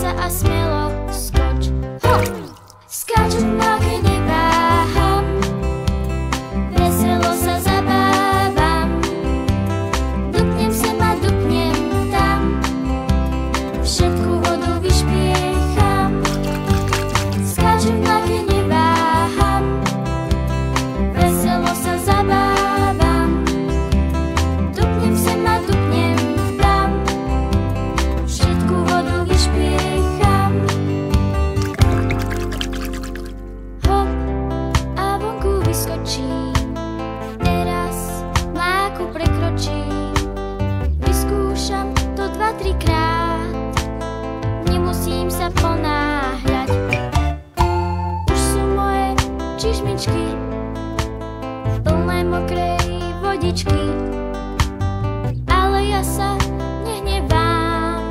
sa a smelo skoč. Hop! Skáčem nohy, neváham, veselo sa zabávam. Dupnem sem a dupnem tam, všetku vodu vyšpiecham. Skáčem nohy, neváham, veselo sa zabávam. Dupnem sem a dupnem tam, všetku vodu vyšpiecham. Hop, a vonku vyskočím, teraz máku prekročím. Vyskúšam to 2-3 krát, nemusím sa ponáhľať. Už sú moje čižmičky plné mokrej vodičky, ale ja sa nehnevám,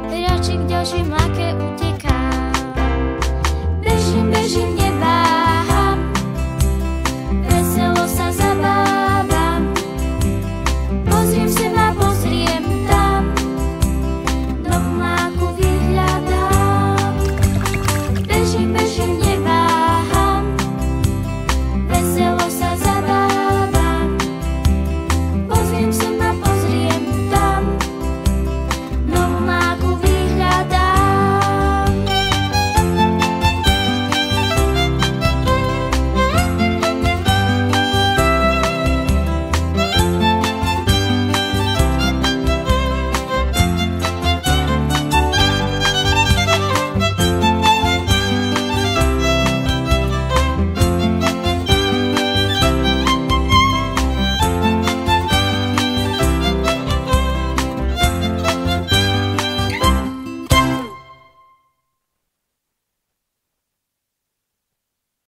radšej k ďalším